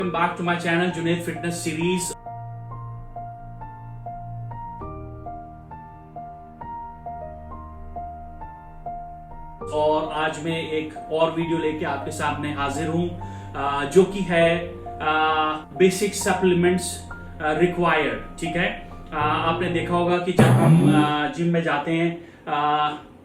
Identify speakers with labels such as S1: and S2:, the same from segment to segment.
S1: Welcome back to my channel Junaid Fitness Series. और आज मैं एक और वीडियो लेके आपके सामने हाजिर हूं जो कि है बेसिक सप्लीमेंट्स रिक्वायर्ड। ठीक है, आपने देखा होगा कि जब हम जिम में जाते हैं,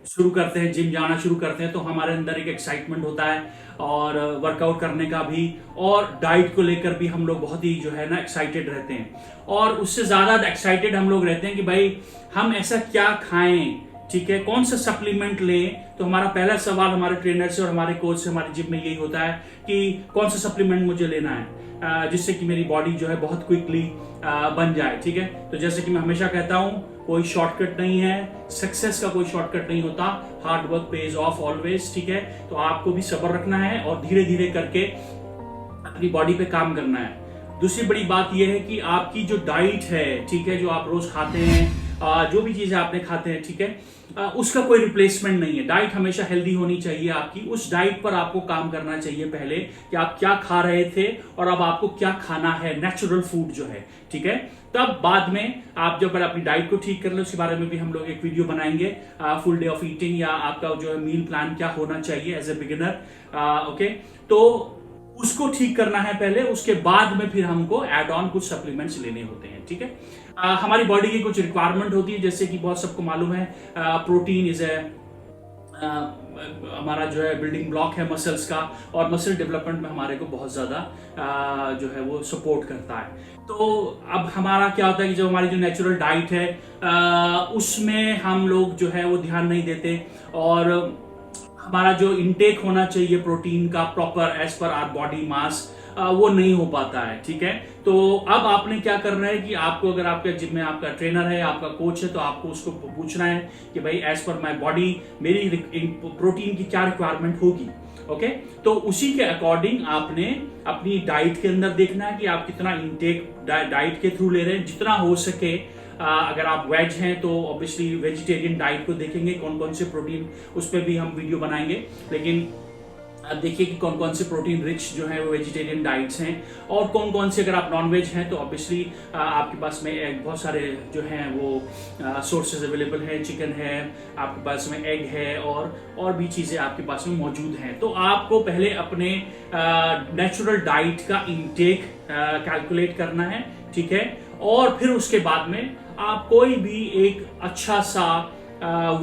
S1: शुरू करते हैं, जिम जाना शुरू करते हैं तो हमारे अंदर एक एक्साइटमेंट होता है और वर्कआउट करने का भी, और डाइट को लेकर भी हम लोग बहुत ही जो है ना एक्साइटेड रहते हैं। और उससे ज्यादा एक्साइटेड हम लोग रहते हैं कि भाई हम ऐसा क्या खाएं, ठीक है, कौन सा सप्लीमेंट लें। तो हमारा पहला सवाल हमारे ट्रेनर से और हमारे कोच से हमारे जिम में यही होता है कि कौन सा सप्लीमेंट मुझे लेना है जिससे कि मेरी बॉडी जो है बहुत क्विकली बन जाए। ठीक है, तो जैसे कि मैं हमेशा कहता हूं, कोई शॉर्टकट नहीं है, सक्सेस का कोई शॉर्टकट नहीं होता, hard work page of always. ठीक है, तो आपको भी सब्र रखना है और धीरे धीरे करके अपनी बॉडी पे काम करना है। दूसरी बड़ी बात यह है कि आपकी जो डाइट है, ठीक है, जो आप रोज खाते हैं, जो भी चीजें आपने खाते हैं, ठीक है, उसका कोई रिप्लेसमेंट नहीं है। डाइट हमेशा हेल्दी होनी चाहिए आपकी। उस डाइट पर आपको काम करना चाहिए पहले कि आप क्या खा रहे थे और अब आपको क्या खाना है, नेचुरल फूड जो है। ठीक है, तब बाद में आप जब अपनी डाइट को ठीक कर ले, उसके बारे में भी हम लोग एक वीडियो बनाएंगे, फुल डे ऑफ ईटिंग, या आपका जो है मील प्लान क्या होना चाहिए एज ए बिगिनर। ओके, तो उसको ठीक करना है पहले, उसके बाद में फिर हमको एड ऑन कुछ सप्लीमेंट्स लेने होते हैं। ठीक है, हमारी बॉडी की कुछ रिक्वायरमेंट होती है, जैसे कि बहुत सबको मालूम है प्रोटीन इज ए हमारा जो है बिल्डिंग ब्लॉक है मसल्स का, और मसल डेवलपमेंट में हमारे को बहुत ज्यादा जो है वो सपोर्ट करता है। तो अब हमारा क्या होता है कि जब हमारी जो नेचुरल डाइट है उसमें हम लोग जो है वो ध्यान नहीं देते, और हमारा जो इनटेक होना चाहिए प्रोटीन का proper as per our body mass वो नहीं हो पाता है। ठीक है, तो अब आपने क्या करना है कि आपको, अगर आपके जिम में आपका ट्रेनर है, आपका कोच है, तो आपको उसको पूछना है कि भाई एज पर माय बॉडी मेरी प्रोटीन की क्या रिक्वायरमेंट होगी। ओके, तो उसी के अकॉर्डिंग आपने अपनी डाइट के अंदर देखना है कि आप कितना इनटेक डाइट के थ्रू ले रहे हैं, जितना हो सके। अगर आप वेज हैं तो ऑब्वियसली वेजिटेरियन डाइट को देखेंगे, कौन कौन से प्रोटीन, उस पर भी हम वीडियो बनाएंगे। लेकिन अब देखिए कि कौन कौन से प्रोटीन रिच जो है वो वेजिटेरियन डाइट्स हैं, और कौन कौन से, अगर आप नॉन वेज हैं तो ऑब्वियसली आपके पास में बहुत सारे जो हैं वो सोर्सेज अवेलेबल हैं। चिकन है आपके पास में, एग है, और भी चीजें आपके पास में मौजूद हैं। तो आपको पहले अपने नेचुरल डाइट का इंटेक कैलकुलेट करना है। ठीक है, और फिर उसके बाद में आप कोई भी एक अच्छा सा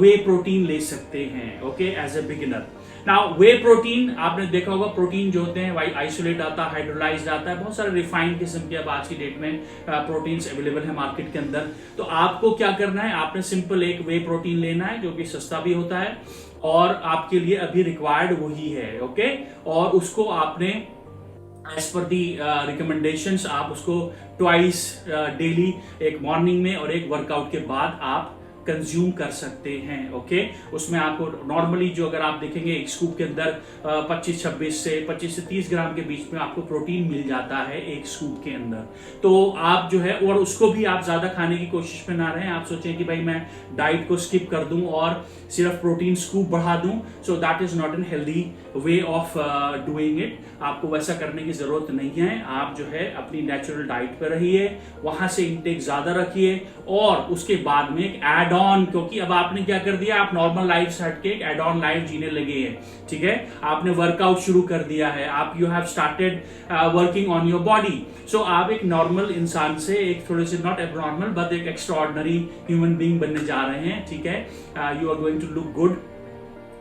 S1: वे प्रोटीन ले सकते हैं। Okay, as a beginner. Now whey protein आपने देखा होगा, प्रोटीन जो होते हैं वाई आइसोलेट आता है, हाइड्रोलाइज्ड आता है, बहुत सारे रिफाइंड किस्म के अब आज की डेट में प्रोटीन्स अवेलेबल है मार्केट के अंदर। तो आपको क्या करना है, आपने सिंपल एक वे प्रोटीन लेना है जो कि सस्ता भी होता है और आपके लिए अभी रिक्वायर्ड वही है। ओके, और उसको आपने एज पर दी रिकमेंडेशंस आप उसको ट्वाइस डेली, एक मॉर्निंग में और एक वर्कआउट के बाद आप कंज्यूम कर सकते हैं। ओके, उसमें आपको नॉर्मली जो, अगर आप देखेंगे एक स्कूप के अंदर 25 से 30 ग्राम के बीच में आपको प्रोटीन मिल जाता है एक स्कूप के अंदर। तो आप जो है, और उसको भी आप ज्यादा खाने की कोशिश में ना रहें। आप सोचें कि भाई मैं डाइट को स्किप कर दूं और सिर्फ प्रोटीन स्कूप बढ़ा दूं, so that is not an healthy way of doing it. आपको वैसा करने की जरूरत नहीं है। आप जो है अपनी नेचुरल डाइट पर रहिए, वहां से इंटेक ज्यादा रखिए, और उसके बाद में एक एड ऑन, क्योंकि अब आपने क्या कर दिया, आप नॉर्मल लाइफ से हटके एक एड ऑन लाइफ जीने लगे हैं। ठीक है, आपने वर्कआउट शुरू कर दिया है, आप you have started working on your body. So आप एक नॉर्मल इंसान से एक थोड़े से, नॉट एब्नॉर्मल बट एक एक्स्ट्राऑर्डिनरी ह्यूमन बीइंग बनने जा रहे हैं। ठीक है, you are going to look good.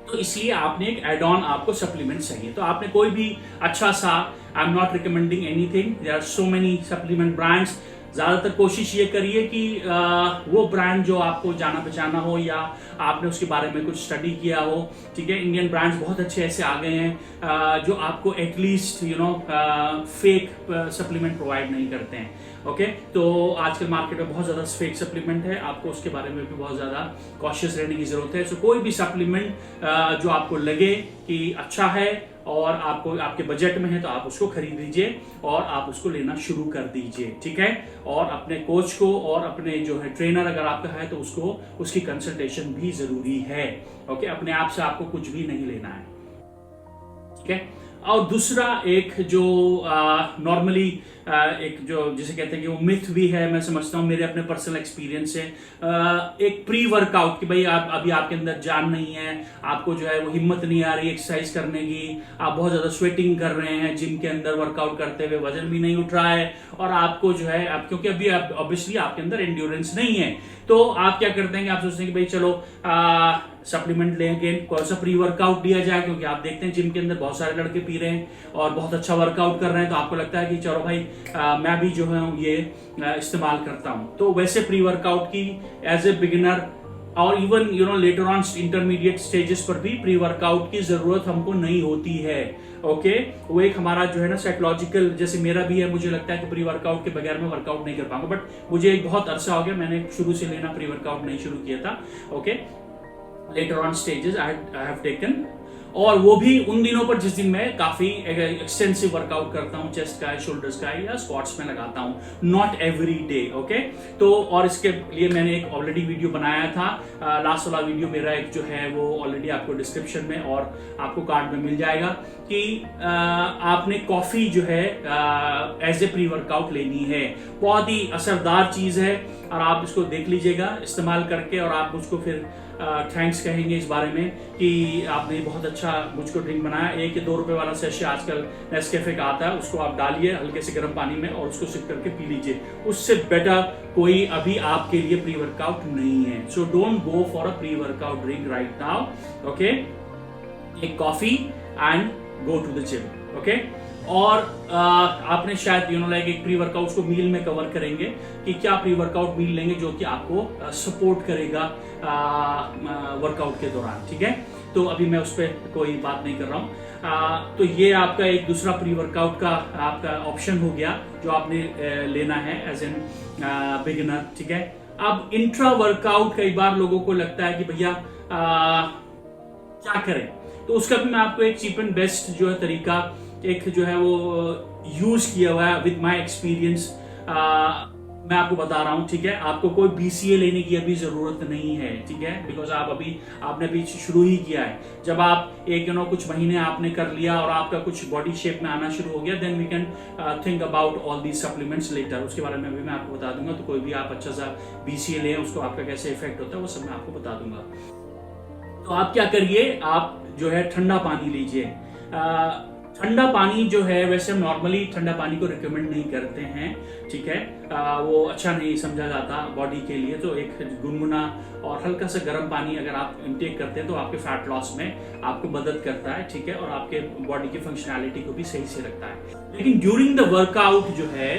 S1: तो इसलिए आपने एक एड ऑन, आपको सप्लीमेंट चाहिए। तो आपने कोई भी अच्छा सा, I am not recommending anything, there are so many supplement brands. ज्यादातर कोशिश ये करिए कि वो ब्रांड जो आपको जाना पहचाना हो, या आपने उसके बारे में कुछ स्टडी किया हो। ठीक है, इंडियन ब्रांड्स बहुत अच्छे ऐसे आ गए हैं जो आपको एटलीस्ट फेक सप्लीमेंट प्रोवाइड नहीं करते हैं। ओके, तो आजकल मार्केट में बहुत ज्यादा फेक सप्लीमेंट है, आपको उसके बारे में भी बहुत ज्यादा कॉशियस रहने की जरूरत है। सो कोई भी सप्लीमेंट जो आपको लगे कि अच्छा है और आपको आपके बजट में है, तो आप उसको खरीद लीजिए और आप उसको लेना शुरू कर दीजिए। ठीक है, और अपने कोच को और अपने जो है ट्रेनर अगर आपका है तो उसको, उसकी कंसल्टेशन भी जरूरी है। ओके, अपने आप से आपको कुछ भी नहीं लेना है। ठीक है, और दूसरा एक जो नॉर्मली एक जो जिसे कहते हैं कि वो मिथ भी है, मैं समझता हूँ मेरे अपने पर्सनल एक्सपीरियंस से, एक प्री वर्कआउट कि भाई आप अभी आपके अंदर जान नहीं है, आपको जो है वो हिम्मत नहीं आ रही एक्सरसाइज करने की, आप बहुत ज्यादा स्वेटिंग कर रहे हैं जिम के अंदर वर्कआउट करते हुए, वजन भी नहीं उठ रहा है और आपको जो है आप क्योंकि अभी आप ऑब्वियसली आपके अंदर एंड्योरेंस नहीं है, तो आप क्या करते हैं कि आप सोचते हैं कि भाई चलो सप्लीमेंट लेंगे, कौन सा प्री वर्कआउट लिया जाए, क्योंकि आप देखते हैं जिम के अंदर बहुत सारे लड़के पी रहे हैं और बहुत अच्छा वर्कआउट कर रहे हैं, तो आपको लगता है कि चलो भाई मैं भी जो है ये इस्तेमाल करता हूं। तो वैसे प्री वर्कआउट की एज ए बिगिनर और even later on intermediate stages पर भी प्री वर्कआउट की जरूरत हमको नहीं होती है। ओके, वो एक हमारा जो है ना साइकोलॉजिकल, जैसे मेरा भी है, मुझे लगता है कि प्री वर्कआउट के बगैर मैं वर्कआउट नहीं कर पाऊंगा, बट मुझे एक बहुत अरसा हो गया, मैंने शुरू से लेना प्री वर्कआउट नहीं शुरू किया था। Okay, later on stages I have taken, और वो भी उन दिनों पर जिस दिन मैं काफी एक्सटेंसिव वर्कआउट करता हूँ, चेस्ट का, शोल्डर्स का या स्क्वाट्स में लगाता हूँ, नॉट एवरी डे। ओके, तो और इसके लिए मैंने एक ऑलरेडी वीडियो बनाया था, लास्ट वाला वीडियो मेरा एक जो है वो ऑलरेडी आपको डिस्क्रिप्शन में और आपको कार्ड में मिल जाएगा कि आपने कॉफी जो है एज ए प्री वर्कआउट लेनी है। बहुत ही असरदार चीज है और आप इसको देख लीजिएगा इस्तेमाल करके, और आप मुझको फिर थैंक्स कहेंगे इस बारे में कि आपने बहुत अच्छा मुझको ड्रिंक बनाया। 1 या 2 रुपए वाला सेशे आजकल नेस्कैफे का आता है, उसको आप डालिए हल्के से गर्म पानी में और उसको सिप करके पी लीजिए, उससे बेटर कोई अभी आपके लिए प्री वर्कआउट नहीं है। So don't go for a pre workout drink right now. Okay, एक coffee and go to the gym. Okay, और आपने शायद लाइक एक प्री वर्कआउट को मील में कवर करेंगे कि क्या प्री वर्कआउट मील लेंगे जो कि आपको सपोर्ट करेगा वर्कआउट के दौरान। ठीक है, तो अभी मैं उस पर कोई बात नहीं कर रहा हूँ। तो ये आपका एक दूसरा प्री वर्कआउट का आपका ऑप्शन हो गया जो आपने लेना है एज एन बिगिनर। ठीक है, अब इंट्रा वर्कआउट कई बार लोगों को लगता है कि भैया क्या करें, तो उसका भी मैं आपको एक चीप एंड बेस्ट जो है तरीका एक जो है वो यूज किया हुआ है विद माय एक्सपीरियंस, मैं आपको बता रहा हूं। ठीक है, आपको कोई BCA लेने की अभी जरूरत नहीं है। ठीक है, बिकॉज आपने अभी शुरू ही किया है। जब आप एक कुछ महीने आपने कर लिया और आपका कुछ बॉडी शेप में आना शुरू हो गया, then we can think about all these supplements later. उसके बारे में भी मैं आपको बता दूंगा, तो कोई भी आप अच्छा सा BCA लें, उसको आपका कैसे इफेक्ट होता है वो सब मैं आपको बता दूंगा। तो आप क्या करिए, आप जो है ठंडा पानी लीजिए। ठंडा पानी जो है वैसे हम नॉर्मली ठंडा पानी को रिकमेंड नहीं करते हैं। ठीक है, वो अच्छा नहीं समझा जाता बॉडी के लिए, तो एक गुनगुना और हल्का सा गर्म पानी अगर आप इंटेक करते हैं तो आपके फैट लॉस में आपको मदद करता है। ठीक है, और आपके बॉडी की फंक्शनैलिटी को भी सही से रखता है। लेकिन ड्यूरिंग द वर्कआउट जो है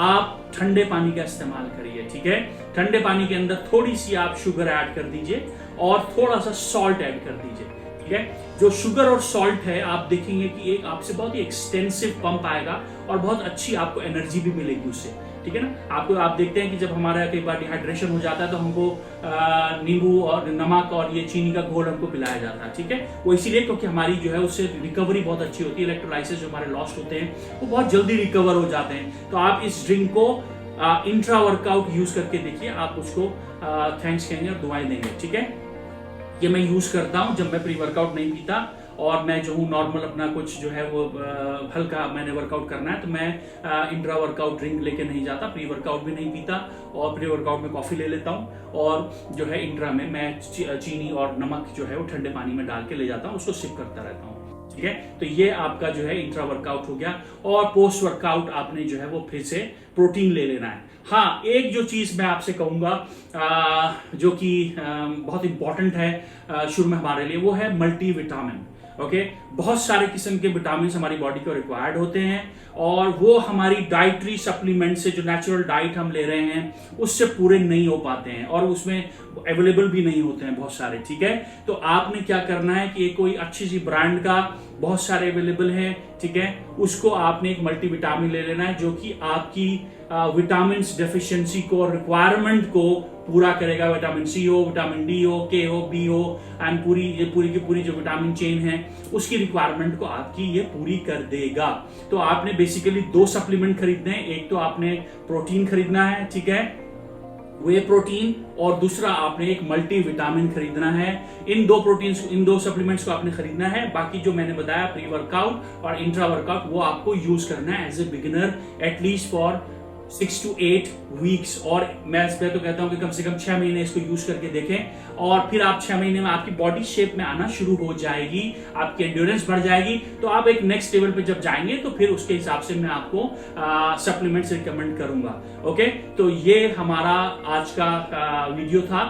S1: आप ठंडे पानी का इस्तेमाल करिए। ठीक है, ठंडे पानी के अंदर थोड़ी सी आप शुगर ऐड कर दीजिए और थोड़ा सा सॉल्ट ऐड कर दीजिए। ठीक है, जो शुगर और सॉल्ट है आप देखेंगे कि एक आपसे बहुत ही एक्सटेंसिव पंप आएगा और बहुत अच्छी आपको एनर्जी भी मिलेगी उससे। ठीक है ना, आप देखते हैं कि जब हमारा कई बार डिहाइड्रेशन हो जाता है तो हमको नींबू और नमक और ये चीनी का घोल हमको पिलाया जाता है। ठीक है, वो इसीलिए क्योंकि हमारी जो है उससे रिकवरी बहुत अच्छी होती है, इलेक्ट्रोलाइसिस जो हमारे लॉस्ट होते हैं वो बहुत जल्दी रिकवर हो जाते हैं। तो आप इस ड्रिंक को इंट्रा वर्कआउट यूज करके देखिए, आप उसको थैंक्स कहेंगे और दुआएं देंगे। ठीक है, ये मैं यूज करता हूं जब मैं प्री वर्कआउट नहीं पीता और मैं जो हूँ नॉर्मल अपना कुछ जो है वो हल्का मैंने वर्कआउट करना है, तो मैं इंट्रा वर्कआउट ड्रिंक लेके नहीं जाता, प्री वर्कआउट भी नहीं पीता, और प्री वर्कआउट में कॉफी ले लेता हूँ और जो है इंट्रा में मैं चीनी और नमक जो है वो ठंडे पानी में डाल के ले जाता हूँ, उसको सिप करता रहता हूँ। ठीक है, तो ये आपका जो है इंट्रा वर्कआउट हो गया। और पोस्ट वर्कआउट आपने जो है वो फिर से प्रोटीन ले लेना है। हाँ, एक जो चीज मैं आपसे कहूंगा जो कि बहुत इंपॉर्टेंट है शुरू में हमारे लिए, वो है मल्टीविटामिन। ओके, बहुत सारे किस्म के विटामिन हमारी बॉडी को रिक्वायर्ड होते हैं और वो हमारी डाइटरी सप्लीमेंट से, जो नेचुरल डाइट हम ले रहे हैं उससे पूरे नहीं हो पाते हैं और उसमें अवेलेबल भी नहीं होते हैं बहुत सारे। ठीक है, तो आपने क्या करना है कि कोई अच्छी सी ब्रांड का बहुत सारे अवेलेबल है। ठीक है, उसको आपने एक मल्टीविटामिन ले लेना है जो कि आपकी विटामिन डेफिशिएंसी को और रिक्वायरमेंट को पूरा करेगा। विटामिन सी हो, विटामिन डी हो, के हो, बी हो, एंड पूरी की पूरी जो विटामिन चेन है उसकी रिक्वायरमेंट को आपकी ये पूरी कर देगा। तो आपने बेसिकली 2 सप्लीमेंट खरीदने हैं, एक तो आपने प्रोटीन खरीदना है। ठीक है, वे प्रोटीन और दूसरा आपने एक मल्टी विटामिन खरीदना है। इन दो सप्लीमेंट्स को आपने खरीदना है। बाकी जो मैंने बताया प्री वर्कआउट और इंट्रा वर्कआउट वो आपको यूज करना है as a beginner at least for 6 to 8 weeks. और मैं इस पे तो कहता हूं कि कम से कम 6 महीने इसको यूज करके देखें और फिर आप 6 महीने में आपकी बॉडी शेप में आना शुरू हो जाएगी, आपकी एंड्योरेंस बढ़ जाएगी। तो आप एक नेक्स्ट लेवल पे जब जाएंगे तो फिर उसके हिसाब से मैं आपको सप्लीमेंट्स रिकमेंड करूंगा। ओके, तो ये हमारा आज का वीडियो था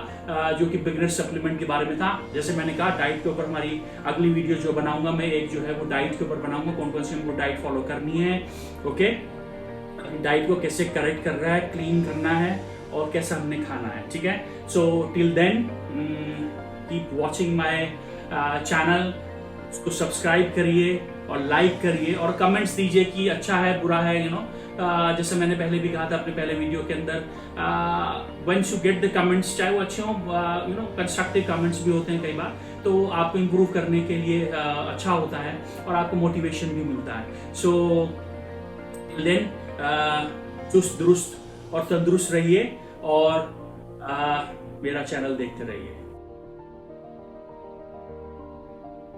S1: जो कि बिगिनर सप्लीमेंट के बारे में था। जैसे मैंने कहा डाइट के ऊपर हमारी अगली वीडियो जो बनाऊंगा मैं, एक जो है वो डाइट के ऊपर बनाऊंगा, कौन कौन सी हमको डाइट फॉलो करनी है। ओके, डाइट को कैसे करेक्ट कर रहा है, क्लीन करना है और कैसा हमने खाना है। ठीक है, so till then keep watching my channel, उसको सब्सक्राइब करिए और लाइक करिए और कमेंट्स दीजिए कि अच्छा है बुरा है, यू नो। जैसे मैंने पहले भी कहा था अपने पहले वीडियो के अंदर, once you get the comments, चाहे वो अच्छे हों, यू नो कंस्ट्रक्टिव कमेंट्स भी होते हैं कई बार, तो आपको इम्प्रूव करने के लिए अच्छा होता है और आपको मोटिवेशन भी मिलता है। सो देन चुस्त दुरुस्त और तंदुरुस्त रहिए और मेरा चैनल देखते रहिए।